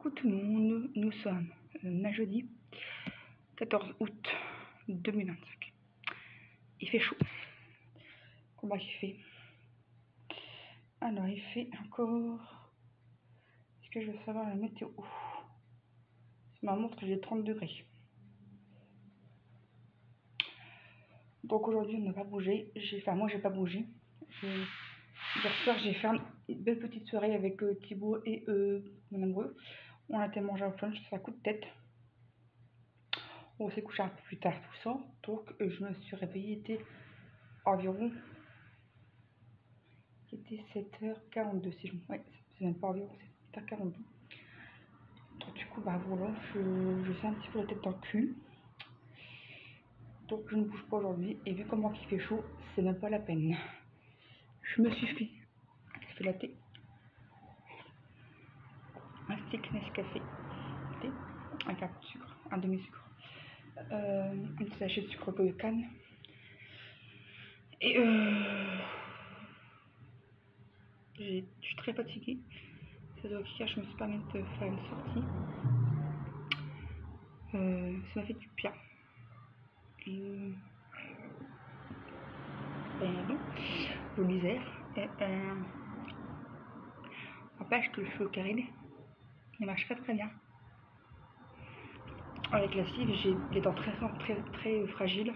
Coucou tout le monde, nous sommes jeudi 14 août 2025. Il fait chaud. Comment il fait? Alors il fait encore... Est-ce que je veux savoir la météo? Sur ma montre j'ai 30 degrés. Donc aujourd'hui on n'a pas bougé. Moi j'ai pas bougé. Hier soir j'ai fait une belle petite soirée avec Thibaut et mon amoureux. On a été manger au lunch, ça coup de tête. On s'est couché un peu plus tard tout ça. Donc je me suis réveillée, il était environ... C'était 7h42 si je me... Ouais, c'est même pas environ, 7h42. Donc du coup, bah voilà, je fais un petit peu la tête dans le cul. Donc je ne bouge pas aujourd'hui. Et vu comment il fait chaud, c'est même pas la peine. Je me suis fait un café latte, un stick Nescafé, avec un peu de sucre, un demi-sucre, un petit sachet de sucre de canne. Et je suis très fatiguée. C'est donc hier je me suis permis de faire une sortie. Ça m'a fait du bien. Et bon, au l'hiver. N'empêche que le cheveu carré, il marche très bien. Avec la cive, j'ai les dents très fragiles.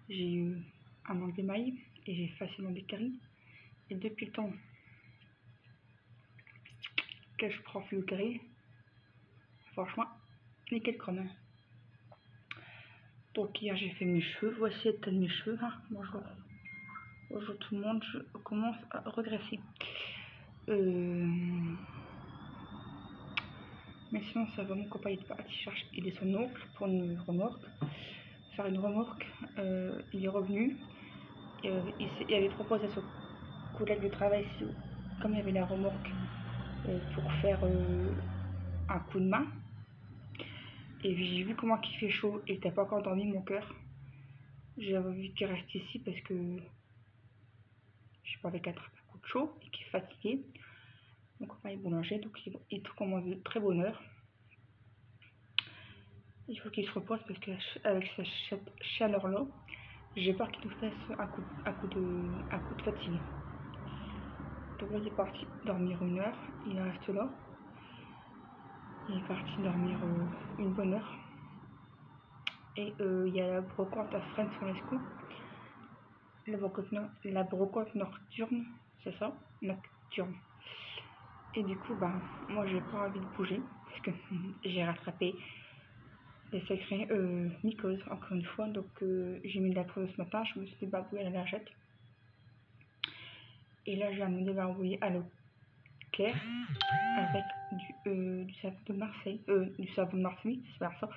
J'ai eu un manque d'émail et j'ai facilement des caries. Et depuis le temps que je prends fluo carré, franchement, nickel chrome. Donc hier j'ai fait mes cheveux, voici l'état de mes cheveux. Hein. Bonjour. Bonjour tout le monde, je commence à regresser. Mais sinon ça va, mon copain est parti chercher, il est son oncle pour une remorque. Faire une remorque, il est revenu. Il avait proposé à son collègue de travail, comme il y avait la remorque, pour faire un coup de main. Et j'ai vu comment il fait chaud et t'as pas encore dormi mon cœur. J'avais envie qu'il reste ici parce que je sais pas, avec un coup de chaud et qu'il est fatigué. Mon copain est boulanger, donc il commence de très bonne heure. Il faut qu'il se repose parce qu'avec cette chaleur-là, j'ai peur qu'il nous fasse un coup de fatigue. Donc là, il est parti dormir 1 heure, il reste là. Il est parti dormir une bonne heure. Et il y a la brocante à Fresnes sur l'Escaut. La brocante nocturne, c'est ça? Nocturne. Et du coup, bah, moi j'ai pas envie de bouger parce que j'ai rattrapé des sacrés mycoses encore une fois. Donc j'ai mis de la poudre ce matin, je me suis débarbouillée à la lingette. Et là, je viens de me débarbouiller à l'eau claire avec du savon de Marseille. Du savon de Marseille, c'est pas ça.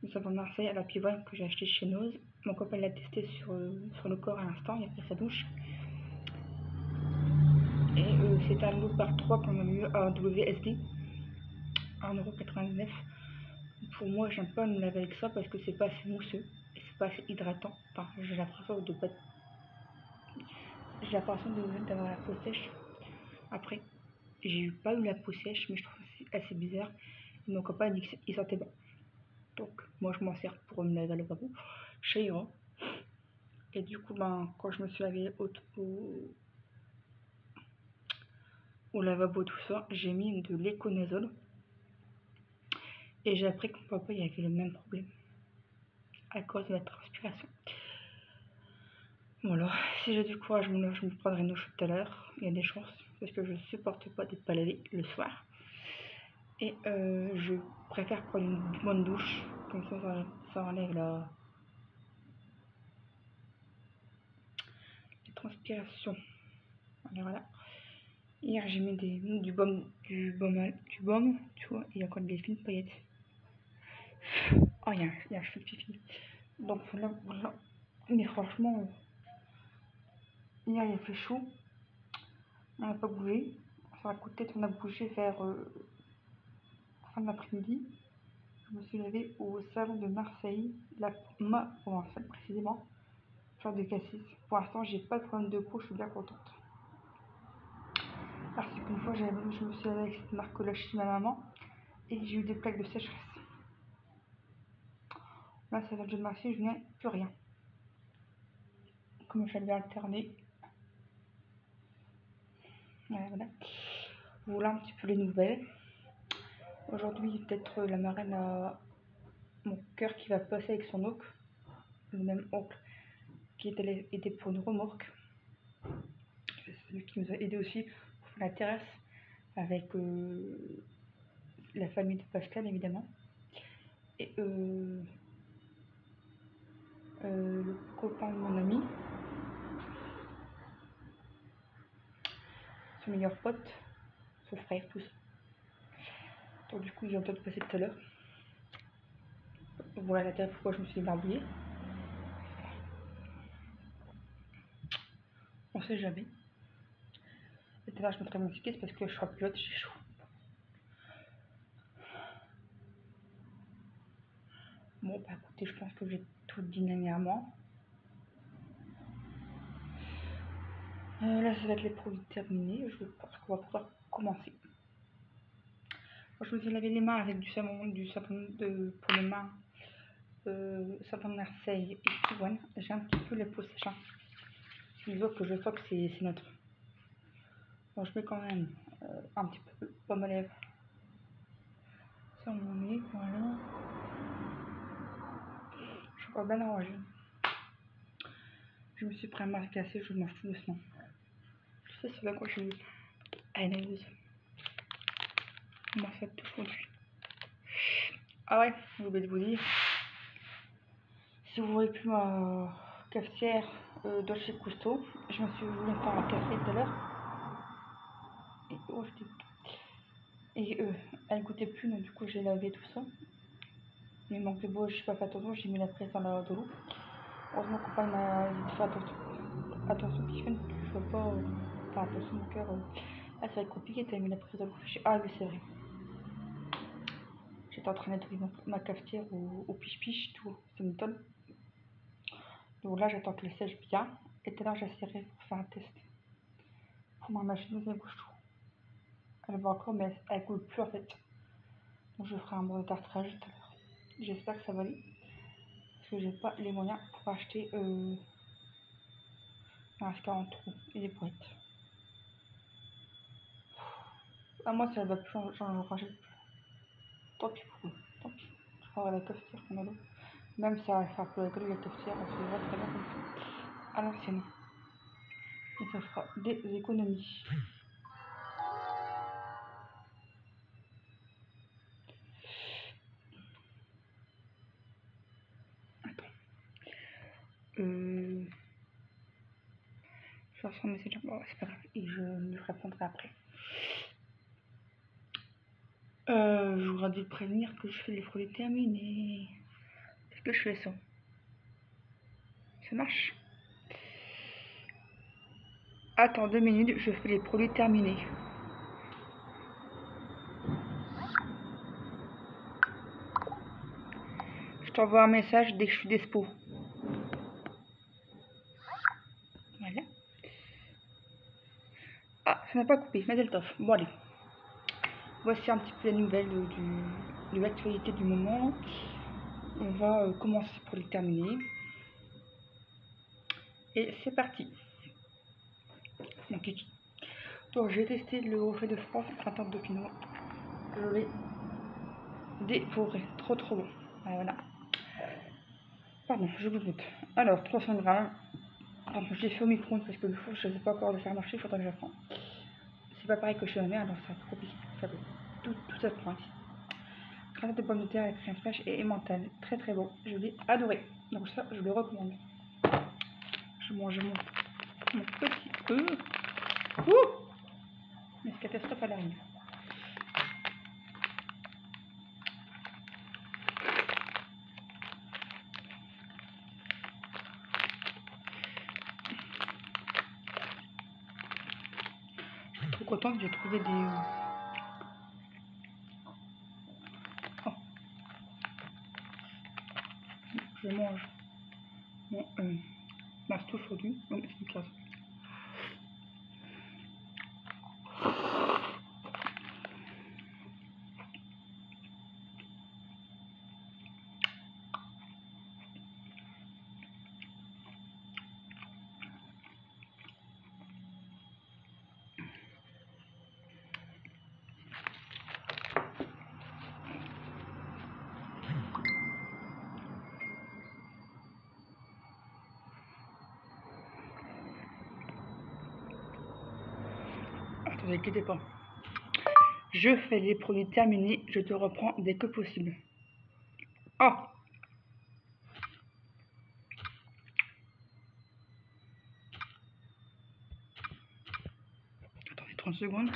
Du savon de Marseille à la pivoine que j'ai acheté chez Nose. Mon copain l'a testé sur le corps à l'instant, il a pris sa douche. Et c'est un lot par 3 qu'on a eu à WSD, 1,99 €. Pour moi, j'aime pas me laver avec ça parce que c'est pas assez mousseux et c'est pas assez hydratant. Enfin, j'ai l'impression d'avoir la peau sèche. Après, j'ai pas eu la peau sèche, mais je trouve c'est assez bizarre. Et mon copain a dit qu'il sentait bon. Donc, moi, je m'en sers pour me laver le lavabo chez Hero. Et du coup, ben, quand je me suis lavée au lavabo, tout ça, j'ai mis de l'éconazole. Et j'ai appris que mon papa il avait le même problème à cause de la transpiration. Voilà, si j'ai du courage, je me prendrai une douche tout à l'heure. Il y a des chances, parce que je supporte pas d'être pas lavé le soir. Et je préfère prendre une bonne douche, comme ça enlève la transpiration. Voilà. Hier j'ai mis du baume, tu vois, il y a encore des fines paillettes. Oh, il y a un cheveu de pipi. Donc voilà. Mais franchement, hier il a fait chaud. On n'a pas bougé. Sur la coup de tête, on a bougé vers fin de l'après-midi. Je me suis lavée au salon de Marseille, ma provençale précisément, fleur de cassis. Pour l'instant, j'ai pas de problème de peau, je suis bien contente. Parce qu'une fois, je me suis lavée avec cette marque-là chez ma maman. Et j'ai eu des plaques de sécheresse. Là, ça va de marcher, je n'ai plus rien. Comme j'avais alterné. Voilà. Voilà un petit peu les nouvelles. Aujourd'hui, peut-être la marraine a mon cœur qui va passer avec son oncle. Le même oncle qui est allé aider pour une remorque. C'est celui qui nous a aidé aussi pour faire la terrasse avec la famille de Pascal évidemment. Et le copain de mon ami, son meilleur pote, son frère, tout ça. Donc du coup ils ont peut-être passé tout à l'heure. Voilà la terre pourquoi je me suis barbouillée. On sait jamais. Et tout à l'heure je mettrai mon ticket parce que je serai pilote, j'ai chaud. Bon bah écoutez, je pense que j'ai tout dit dernièrement. Là ça va être les produits terminés, je pense qu'on va pouvoir commencer. Moi, je me suis lavé les mains avec du savon pour les mains, savon de Marseille et Pivoine. J'ai un petit peu les peaux sèches. Je vois que je vois que c'est neutre. Bon, je mets quand même un petit peu pomme à lèvres sur mon nez, voilà. Je suis encore bien enragée. Je me suis pris un masque glacé, je mange tout doucement. Je sais, c'est là quoi je suis haineuse. Moi, ça tout fondu. Ah ouais, j'ai oublié de vous dire. Si vous voyez plus ma cafetière Dolce Gusto, je me suis voulu faire un café tout à l'heure. Et oh, elle goûtait plus, donc du coup j'ai lavé tout ça. Mais il manque de bois, je n'ai pas fait attention, j'ai mis la presse dans la de l'eau. Heureusement que papa m'a dit de faire attention Tiffany, que je vois pas faire attention mon cœur. Ah ça va être compliqué, t'as mis la presse dans l'eau. Ah oui c'est vrai. J'étais en train de nettoyer ma cafetière au piche-piche, tout, ça m'étonne. Donc là j'attends que le sèche bien. Et tout à l'heure j'essaierai pour faire un test. Pour ma machine, elle bouge tout. Elle va encore, mais elle coule plus en fait. Donc je ferai un bon de tartrage tout à l'heure. J'espère que ça va aller. Parce que j'ai pas les moyens pour acheter un 40 trous et des boîtes. Ah, moi ça va plus, j'en rajoute plus. Tant pis pour eux, tant pis. Je ferai la cafetière qu'on a là. Même ça va faire plus rigolo la cafetière, on se voit très bien comme ça. À l'ancienne. Et ça fera des économies. Je vais faire son message, bon, c'est pas grave, et je lui répondrai après. Je voudrais dû prévenir que je fais les produits terminés. Est-ce que je fais ça? Ça marche? Attends 2 minutes, je fais les produits terminés. Je t'envoie un message dès que je suis dispo. Voilà. Ah, ça n'a pas coupé, mais elle t'offre. Bon allez. Voici un petit peu les nouvelles de l'actualité du moment. On va commencer pour les terminer. Et c'est parti. Mon kiki. Donc j'ai testé le reflet de France printemps de Pinot. Je l'ai dévoré. Trop bon. Voilà. Pardon, je vous goûte. Alors 300 grammes. Alors, je l'ai fait au micro-ondes parce que le four je ne sais pas encore le faire marcher, il faudrait que j'apprenne. C'est pas pareil que chez ma mère, alors ça trop compliqué. Tout ça se prend ici. Granate de pommes de terre avec crème fraîche et emmental. Très beau. Je l'ai adoré. Donc ça, je le recommande. Je mange mon petit œuf. Ouh! Mais ce catastrophe à l'arrière. Je suis trop contente, j'ai trouvé des... Oh. Je mange mon masto aujourd'hui. Donc c'est une classe. vous inquiétez pas. Je fais les produits terminés, je te reprends dès que possible. Oh! Attendez 30 secondes.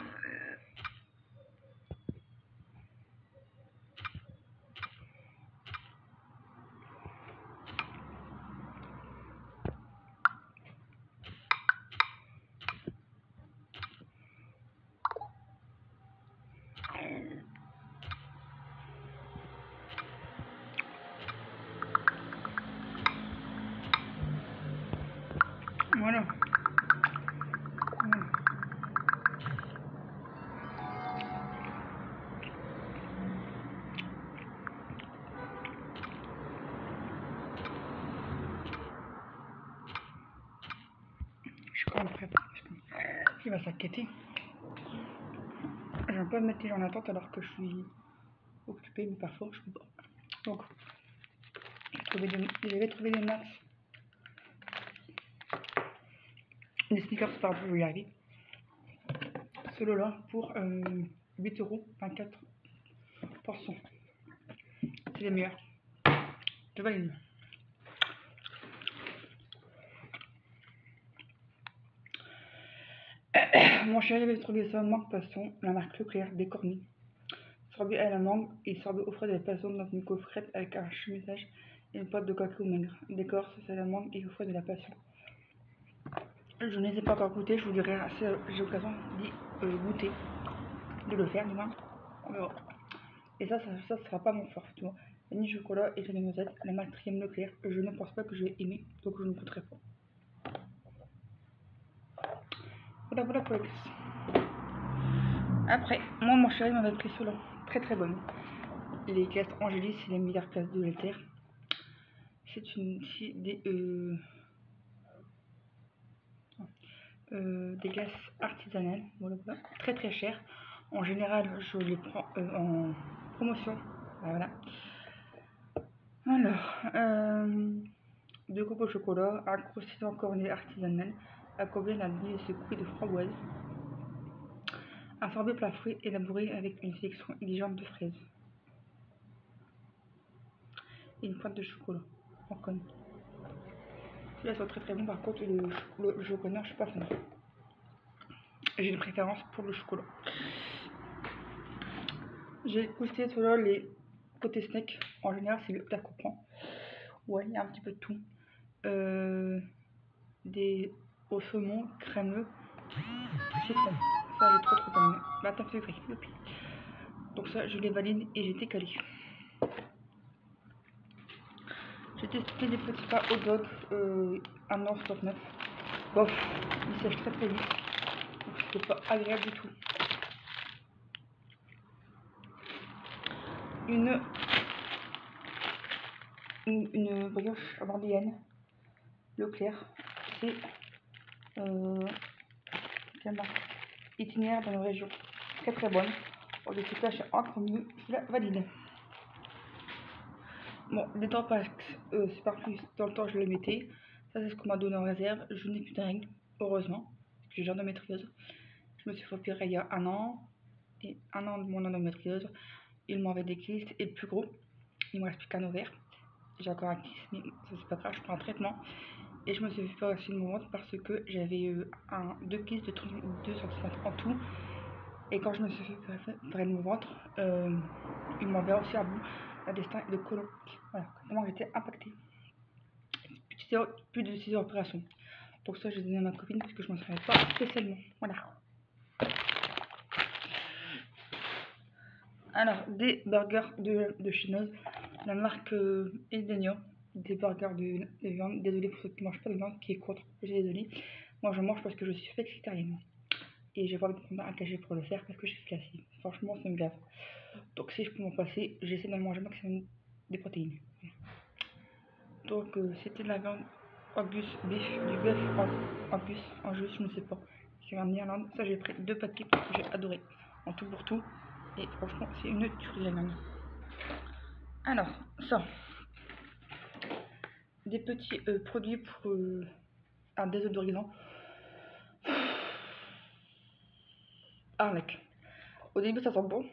Voilà. Je suis quand même prête parce qu'il va s'inquiéter. Je vais pas me mettre les gens en attente alors que je suis occupée, mais parfois je peux pas. Donc, j'avais trouvé des Mars, des sneakers, pardon, je vais y arriver. Celui-là pour 8,24 €. C'est les meilleurs. Je valide. Mon chéri avait trouvé ça en marque Passion, la marque Leclerc, décorné. Sorbet à la mangue et sorbet au frais de la passion dans une coffrette avec un chemisage et une pâte de cacao maigre. Décor, sauce à la mangue et au frais de la passion. Je ne les ai pas encore goûtés, je vous dirai si j'ai l'occasion d'y goûter, de le faire demain. On verra. Et ça sera pas mon fort, tu vois. Vanille chocolat et crème noisette, la marque Trième Leclerc. Je ne pense pas que je vais aimer, donc je ne goûterai pas. Voilà pour les glaces. Après, moi mon chéri m'avait pris ceux-là, très très bonne. Les glaces Angélis, c'est la meilleure glace de la terre. C'est des glaces artisanales, voilà, très très chères. En général, je les prends en promotion. Voilà. Alors, de coco au chocolat, un croustillant cornet artisanal, accompagné d'un délicieux secoué de framboise. Un sorbet plat fruit élaboré avec une sélection exigeante de fraises. Et une pointe de chocolat en cône. Celui-là sont très très bon, par contre le chocolat, je suis pas fan. J'ai une préférence pour le chocolat. J'ai goûté ceux-là, les côtés snack. En général, c'est le plat qu'on prend. Ouais, il y a un petit peu de tout. Des au saumon crémeux, citron. Ça, j'ai trop aimé. Bah, t'as fait gris, youpi. Donc ça, je les valide et j'étais calée. J'ai testé des petits pains hot dog, 1,69 €. Bof, ils sèchent très très vite. Donc c'était pas agréable du tout. Une brioche vendéenne Leclerc, c'est itinéraire dans nos régions, très très bonne. Pour les tâches entre mieux, je la valide. Bon, les temps passent, c'est pas plus dans le temps je les mettais. Ça c'est ce qu'on m'a donné en réserve. Je n'ai plus de règles, heureusement. J'ai genre d'endométriose. Je me suis fait opérer il y a 1 an. Et 1 an de mon endométriose. Ils m'ont enlevé des kystes et le plus gros, il me reste plus qu'un ovaire. J'ai encore un kyste, mais ça c'est pas grave, je prends un traitement. Et je me suis fait aussi de mon ventre parce que j'avais 2 kystes de 32 cm en tout. Et quand je me suis fait opérer de mon ventre, ils m'ont enlevé aussi à bout l'intestin et le côlon. Voilà, comment j'étais impactée. Plus de 6 heures d'opération. Donc ça, j'ai donné à ma copine parce que je m'en savais pas spécialement. Voilà. Alors, des burgers de Chinoise, la marque Edenio, des burgers de viande. Désolée pour ceux qui ne mangent pas de viande, qui est contre, j'ai désolé. Moi, je mange parce que je suis végétarienne. Et j'ai pas envie de prendre un cachet pour le faire parce que j'ai cassé. Franchement, ça me gave. Donc, si je peux m'en passer, j'essaie d'en manger maximum des protéines. Donc, c'était de la viande Angus beef, du bœuf Angus, en jus, je ne sais pas. C'est en Irlande. Ça, j'ai pris 2 paquets parce que j'ai adoré. En tout pour tout. Et franchement, c'est une tuerie la viande. Alors, ça. Des petits produits pour un désodorisant. Arnaque. Au début, ça sent bon.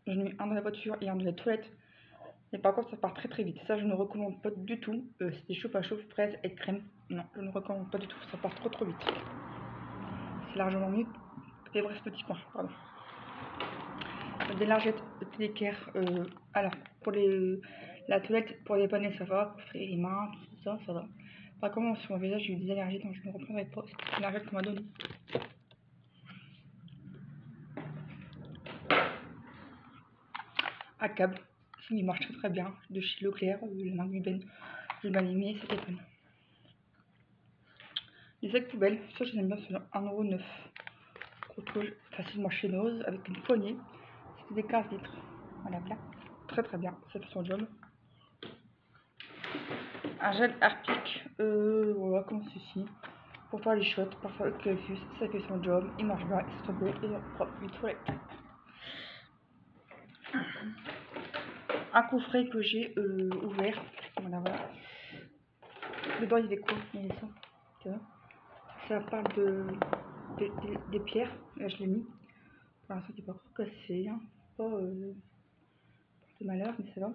J'en ai mis un dans la voiture et un dans les toilettes. Mais par contre, ça part très très vite. Ça, je ne recommande pas du tout. C'était chauffe à chauffe, fraise et crème. Non, je ne recommande pas du tout. Ça part trop trop vite. C'est largement mieux. Et bref, petit point, pardon. Des lingettes de Pédicure. Alors, pour la toilette, pour dépanner, ça va. Pour faire les mains, tout ça, ça va. Par contre, sur mon visage, j'ai eu des allergies, donc je ne reprendrai pas. C'est une lingette qu'on m'a donnée. À câble. Il marche très très bien. De chez Leclerc, la marque Guben. Je l'ai aimé, ça dépanne. Les sacs poubelles, ça je les aime bien, c'est 1,09 €. Qu'on trouve facilement chez Nose avec une poignée. C'était des 15 litres. Voilà, voilà. Très très bien, ça fait son job. Un gel Harpic, voilà, comme ceci. Pour faire les shots, pour faire le clafus, ça fait son job. Il marche bien, il se beau et propre, une toilette. Un coffret que j'ai ouvert. Voilà, voilà. Dedans il y a des quoi? Il y a ça. Tu vois, ça parle des pierres. Là je l'ai mis. Pour l'instant il n'est pas encore cassé. Hein. Pas de malheur, mais ça va.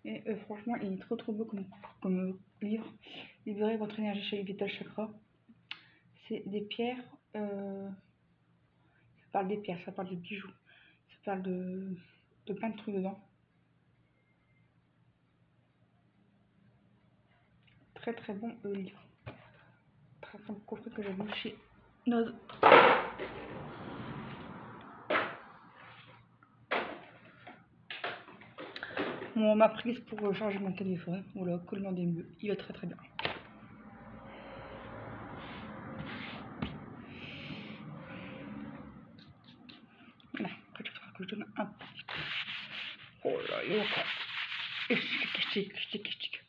Et franchement, il est trop trop beau comme livre. Libérez votre énergie chez Vital Chakra. C'est des pierres. Ça parle des pierres, ça parle de bijoux. Ça parle de plein de trucs dedans. Très très bon livre. Très très bon coffret que j'ai vu chez Nose. Bon, ma prise pour charger mon téléphone. Voilà, collement des mieux. Il va très très bien. Voilà, après, il faudra que je donne un petit coup. Oh là, il est encore. Estique.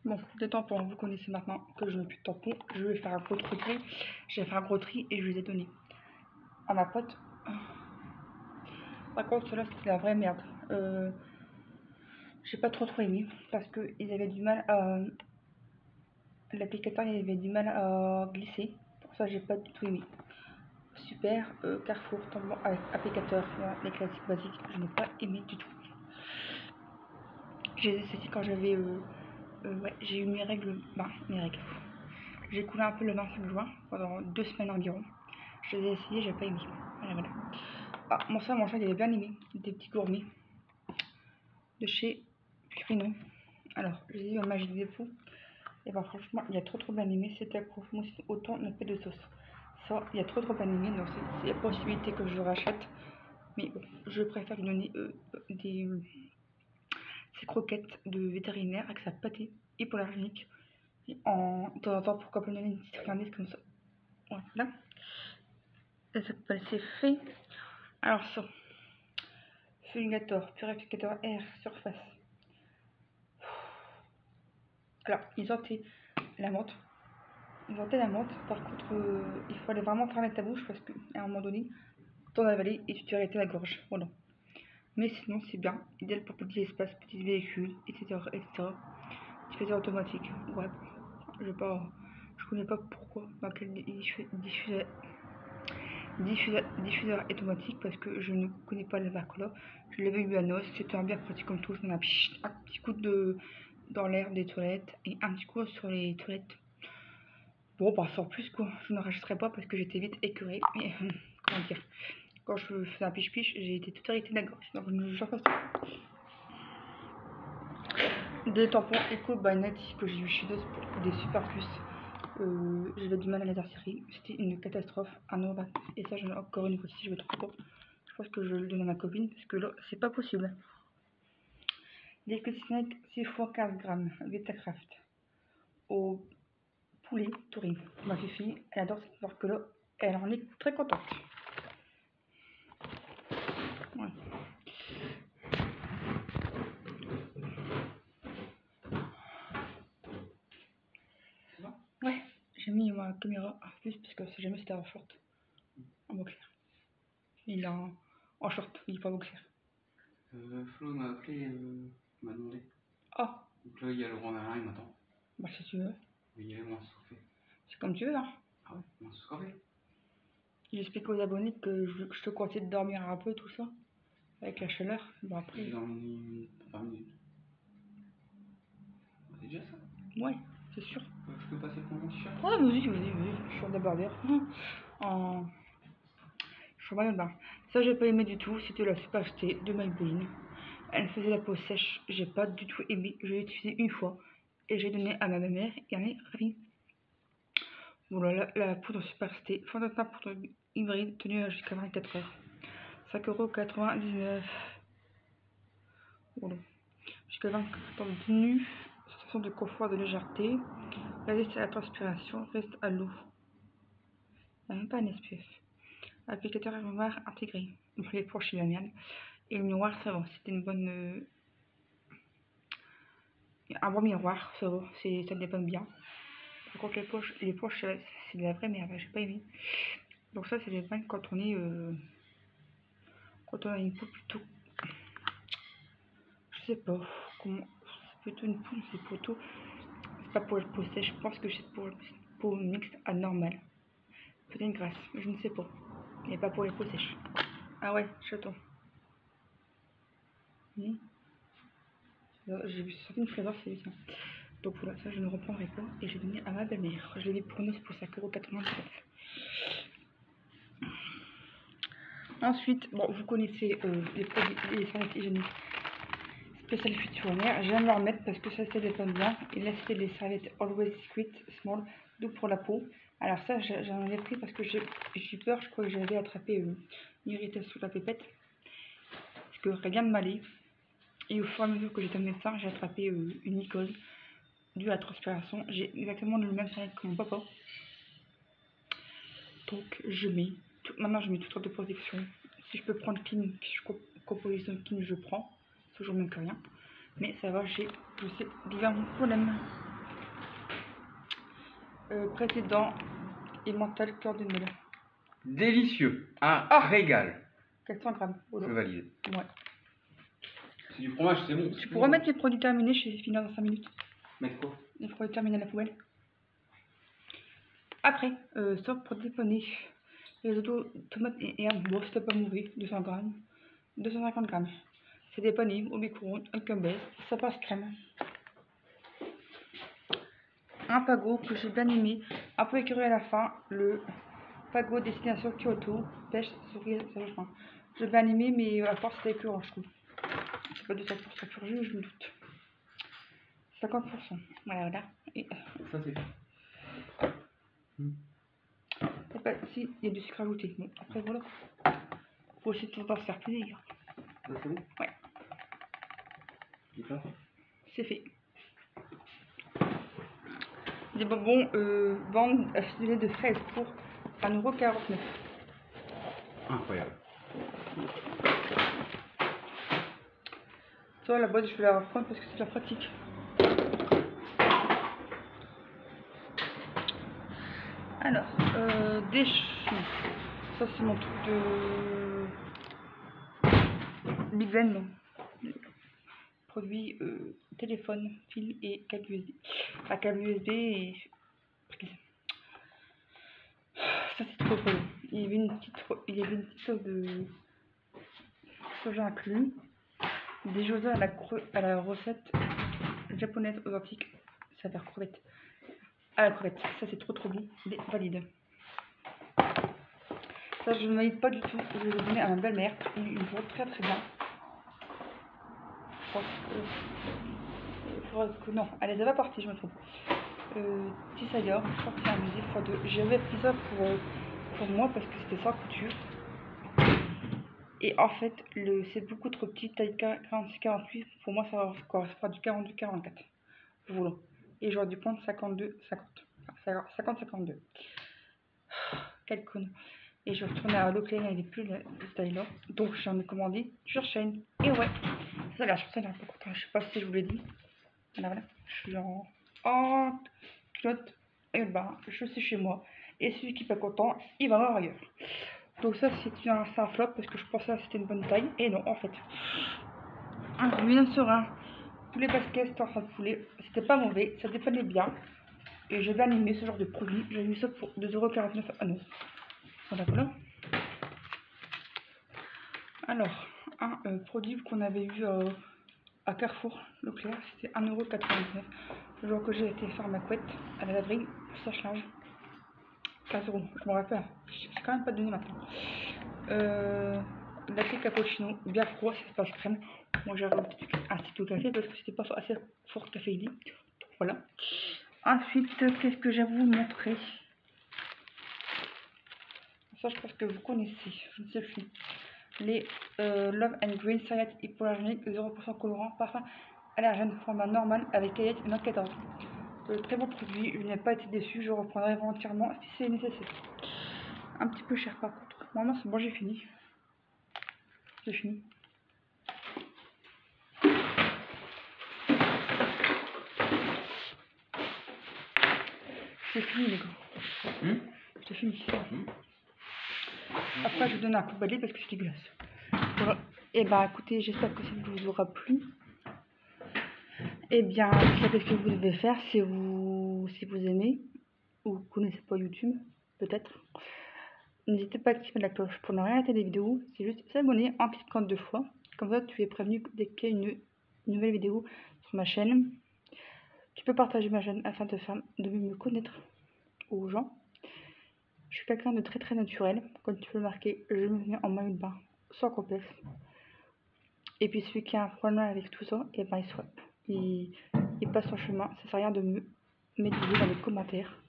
Bon, des tampons, vous connaissez maintenant que je n'ai plus de tampons. Je vais faire un gros tri. J'ai fait un gros tri et je les ai donnés à ma pote. Par contre, cela c'était la vraie merde. J'ai pas trop aimé parce qu'ils avaient du mal à. L'applicateur il avait du mal à glisser. Pour ça, j'ai pas du tout aimé. Super, Carrefour, tampon avec applicateur, voilà, les classiques basiques. Je n'ai pas aimé du tout. J'ai essayé quand j'avais. Ouais, j'ai eu mes règles. Bah, mes règles. J'ai coulé un peu le 25 juin pendant 2 semaines environ. Je les ai essayés, j'ai pas aimé. Voilà. Ah, mon frère, il avait bien aimé. Des petits gourmets de chez Purino. Alors, je les ai eu en Magie de Dépôt. Et bah, franchement, il y a trop bien aimé. C'était approximativement autant ne pas de sauce. Ça, il y a trop bien aimé. Donc, c'est la possibilité que je rachète. Mais bon, je préfère lui donner ces croquettes de vétérinaire avec sa pâtée hypoallergénique. Et de temps en temps, pourquoi pas lui donner une petite friandise comme ça. Voilà. Ça s'appelle C'est fait. Alors ça, fumigator, purificateur air surface. Alors, ils sentaient la menthe. Par contre, il fallait vraiment fermer ta bouche parce qu'à un moment donné, t'en avaler et tu t'arrêtais la gorge. Voilà. Mais sinon, c'est bien. Idéal pour petits espaces, petits véhicules, etc. Diffuseur automatique. Ouais. Je connais pas pourquoi. Dans quel diffuseur automatique parce que je ne connais pas la marque là. Je l'avais eu à Nos, c'était un bien pratique comme tout. Je mets un petit coup dans l'air des toilettes et un petit coup sur les toilettes. Bon, bah sans plus quoi. Je ne rachèterai pas parce que j'étais vite écœurée. Mais comment dire, quand je faisais un piche-piche, j'ai été toute arrêtée de la gorge. Donc je ne change pas. Des tampons Eco by Nati que j'ai eu chez Nos pour des super plus. J'avais du mal à les insérer. C'était une catastrophe. Un euro. Et ça, encore une fois, si je vais trop pas. Je pense que je le donne à ma copine parce que là, c'est pas possible. Liquid Snack 6 fois 15 grammes. Vitacraft. Au poulet touring. Ma fille, elle adore cette marque là. Elle en est très contente. Ouais. Ouais, j'ai mis ma caméra en plus parce que si jamais c'était en short. En boxer. Il est en short, il est pas boxer. Flo m'a appelé, m'a demandé. Oh. Donc là, il y a Laurent Merlin, il m'attend. Bah si tu veux. Mais il y avait moins soufflé. C'est comme tu veux, hein. Ah ouais, moins soufflé. J'explique aux abonnés que je te conseille de dormir un peu, tout ça. Avec la chaleur. Bon après. J'ai dormi 20 minutes. C'est déjà ça. Ouais, c'est sûr. Je peux passer pour mon t-shirt. Ouais, vas-y. Je suis en débardeur. Je suis en bain. Ça, j'ai pas aimé du tout. C'était la super acheté de Maybelline. Elle faisait la peau sèche. J'ai pas du tout aimé. Je l'ai utilisée une fois. Et j'ai donné à ma mère. Et elle est ravie. Voilà, la poudre super acheté. Fond de teint poudre hybride tenue jusqu'à 24 heures. 5,99 €. Voilà. Jusqu'à 24 heures de tenue. Sensation de confort, de légèreté. Résiste à la transpiration. Reste à l'eau. Il n'y a même pas un SPF. Applicateur miroir intégré. Donc les poches, c'est la merde. Et le miroir, ça va. C'était une bonne. Un bon miroir, ça va. Ça dépend bien. Par contre, les poches, c'est de la vraie merde. J'ai pas aimé. Donc, ça, c'est des vannes quand on est. Quand on a une peau plutôt. Je sais pas. Comment. C'est plutôt une peau, c'est plutôt. C'est pas pour la peau sèche. Je pense que c'est pour la peau mixte anormale. Peut-être grasse. Je ne sais pas. Mais pas pour les peaux sèches. Ah ouais, chaton. J'ai sorti une flaveur, c'est ça. Donc voilà, ça je ne reprendrai pas. Et j'ai donné à ma belle-mère. Je l'ai mis pour nous pour 5,99 €. Ensuite, bon, vous connaissez les produits, les serviettes hygiéniques spéciales fuite fournière. J'aime leur mettre parce que ça dépend bien. Et là, c'était les serviettes Always Sweet Small, doux pour la peau. Alors ça, j'en ai pris parce que j'ai eu peur. Je crois que j'avais attrapé une irritation sous la pépette. Parce que rien de m'allait. Et au fur et à mesure que j'étais médecin, j'ai attrapé une mycose due à la transpiration. J'ai exactement le même serviette que mon papa. Donc je mets, maintenant je mets toutes sortes de protections. Si je peux prendre clean, composition clean, je prends. Toujours même que rien. Mais ça va, je sais d'où vient mon problème. Précédent et mental cœur de melon. Délicieux. Un régal. 400 grammes. Je valide. Ouais. C'est du fromage, c'est bon. Tu pourrais mettre les produits terminés, je vais finir dans 5 minutes. Mettre quoi? Les produits terminés à la poubelle. Après, stock pour dépanner. Les autos, tomates et herbes, bon, c'était pas mauvais. 200 grammes. 250 grammes. C'est dépanné au micro-ondes, un cumbès, ça passe crème. Un pago que j'ai bien aimé, un peu écœuré à la fin, le pago destination Kyoto, pêche, souris, ça je crois. J'ai bien aimé, mais à force c'était écœurant, je trouve. C'est pas de 100% pur jus, je me doute. 50%. Voilà. Et... Ça c'est. Si, il y a du sucre ajouté. Bon, après voilà. Faut aussi de temps se faire plaisir. Ça c'est bon? Ouais. C'est fait. Des bonbons bandes acidulées de fraises pour 1,49 €. Incroyable. Ça, la boîte, je vais la reprendre parce que c'est la pratique. Alors, des choux. Ça, c'est mon truc de Big Ben. Produit téléphone, fil et câble USB. Enfin, câble USB et prise. Ça, c'est trop drôle. Il y avait une petite sauce de soja inclus. Des choses à la recette japonaise authentique. Ça va faire crevette. À la crevette. Ça, c'est trop bon. Il est valide. Ça, je ne valide pas du tout. Je vais le donner à ma belle-mère. Il vaut très bien. Je pense que non, elle les avait parties, je me trompe. Tissailleur, je crois que c'est un musée x2. J'avais pris ça pour moi parce que c'était sans couture. Et en fait, c'est beaucoup trop petit, taille 46-48. Pour moi, ça correspond à du 42-44. Voilà. Et j'aurais dû prendre 52-50. 50-52. Quel con. Et je retournais à Leclerc, il n'y avait plus le taille-là. Donc j'en ai commandé sur chaîne. Et ouais, ça là, je suis un peu content. Je sais pas si je vous l'ai dit. Voilà. Je suis en culotte et bas. Je suis chez moi. Et celui qui n'est pas content, il va voir ailleurs. Donc ça, c'est un flop parce que je pensais que c'était une bonne taille. Et non, en fait. Un ruine serein. tous les baskets étaient en train de fouler. C'était pas mauvais, ça dépannait bien. Et j'ai bien aimé ce genre de produit. J'ai eu ça pour 2,49 € à nous. Voilà. Alors, un produit qu'on avait eu à Carrefour Leclerc, c'était 1,99 €. Le jour que j'ai été faire ma couette à la laverie, sèche-linge, 15 €. Je me rappelle, je sais quand même pas donné maintenant. Latte cappuccino, bien froid, c'est pas crème. Moi j'ai rajouté un petit peu de café parce que c'était pas assez fort caféiné. Voilà. Ensuite, qu'est-ce que j'ai à vous montrer? Ça, je pense que vous connaissez, je ne sais plus. Les Love and Green Céréales hypoallergéniques, 0% colorant, parfum allergène, format normal avec caillette et note 14. Très bon produit, je n'ai pas été déçu, je reprendrai volontairement si c'est nécessaire. Un petit peu cher par contre. Maintenant c'est bon, j'ai fini. J'ai fini. J'ai fini les gars. J'ai fini. Après je vous donne un coup de balai parce que c'est dégueulasse. Voilà. Et bah écoutez, j'espère que ça vous aura plu. Et bien, vous savez ce que vous devez faire si vous aimez ou vous connaissez pas YouTube, peut-être. N'hésitez pas à activer la cloche pour ne rien rater des vidéos. C'est juste s'abonner en cliquant 2 fois. Comme ça, tu es prévenu dès qu'il y a une nouvelle vidéo sur ma chaîne. Tu peux partager ma chaîne afin de me connaître aux gens. Je suis quelqu'un de très très naturel. Comme tu peux le marquer, je me mets en maillot de bain sans complexe. Et puis celui qui a un problème avec tout ça, et ben il swap. Il passe son chemin. Ça sert à rien de me méditer dans les commentaires.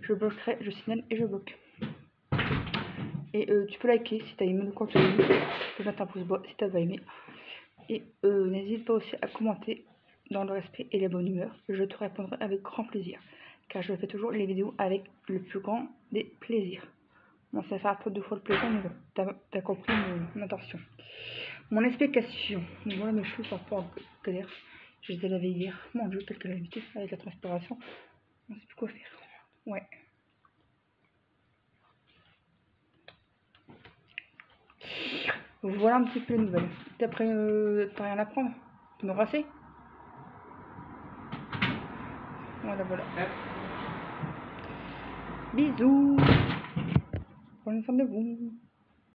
Je bloquerai, je signale et je bloque. Et tu peux liker si tu as aimé le contenu. Tu peux mettre un pouce bleu si tu as pas aimé. Et n'hésite pas aussi à commenter dans le respect et la bonne humeur. Je te répondrai avec grand plaisir. Car je fais toujours les vidéos avec le plus grand des plaisirs. Bon, ça fait un peu 2 fois le plaisir, mais bon, t'as compris mon intention. Mon explication. Donc voilà, mes cheveux sont pas en colère. Je les ai lavés hier. Mon dieu, quelle calamité avec la transpiration. On ne sait plus quoi faire. Ouais. Voilà un petit peu les nouvelles. D'après, t'as rien à prendre? Tu m'as assez? Voilà. Bisous. Prenez soin de vous.